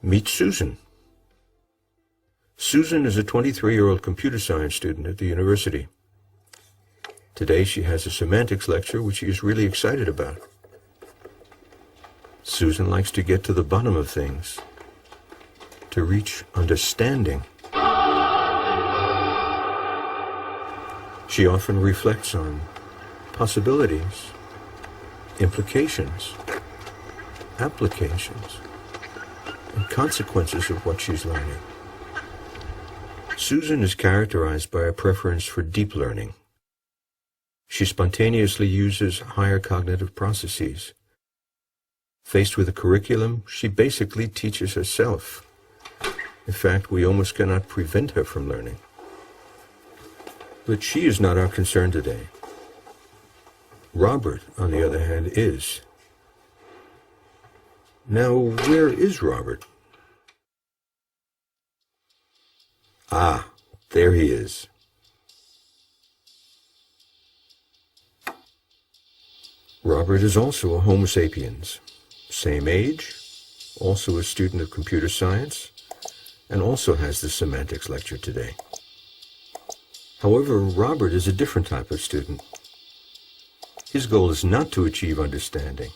Meet Susan. Susan is a 23-year-old computer science student at the university. Today she has a semantics lecture which she is really excited about. Susan likes to get to the bottom of things, to reach understanding. She often reflects on possibilities, implications, applications, and consequences of what she's learning. Susan is characterized by a preference for deep learning. She spontaneously uses higher cognitive processes. Faced with a curriculum, she basically teaches herself. In fact, we almost cannot prevent her from learning. But she is not our concern today. Robert, on the other hand, is. Now, where is Robert? Ah, there he is. Robert is also a Homo sapiens, same age, also a student of computer science, and also has the semantics lecture today. However, Robert is a different type of student. His goal is not to achieve understanding.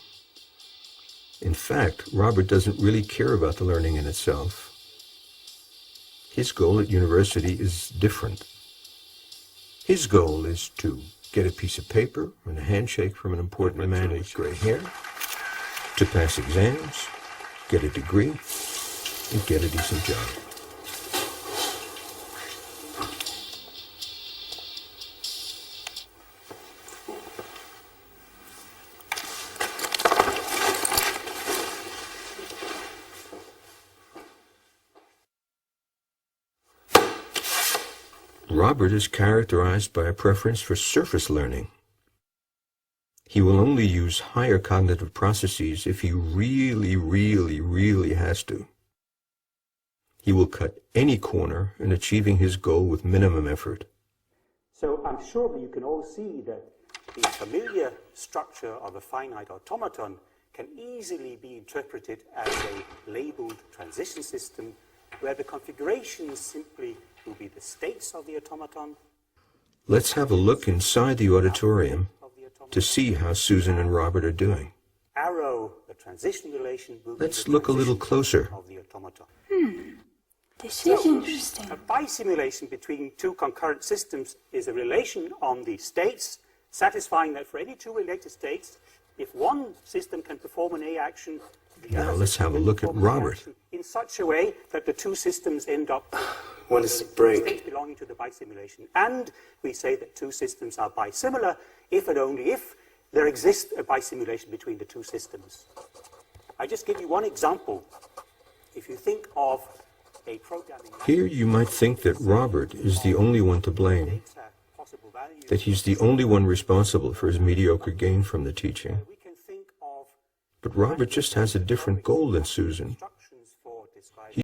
In fact, Robert doesn't really care about the learning in itself. His goal at university is different. His goal is to get a piece of paper and a handshake from an important man with gray hair, to pass exams, get a degree, and get a decent job. Robert is characterized by a preference for surface learning. He will only use higher cognitive processes if he really has to. He will cut any corner in achieving his goal with minimum effort. So I'm sure that you can all see that the familiar structure of a finite automaton can easily be interpreted as a labeled transition system where the configurations simply will be the states of the automaton. Let's have a look inside the auditorium to see how Susan and Robert are doing. Arrow, the transition relation, will Let's look a little closer. of the automaton. This is interesting. A bisimulation between two concurrent systems is a relation on the states, satisfying that for any two related states, if one system can perform an A action, the Now other let's system have a can look at perform an A Robert. action in such a way that the two systems end up What is the break? states belonging to the bisimulation. And we say that two systems are bisimilar if and only if there exists a bisimulation between the two systems. I just give you one example. If you think of a programming Here you might think that Robert is the only one to blame, possible values, that he's the only one responsible for his mediocre gain from the teaching. we can think of But Robert just has a different goal than Susan. structure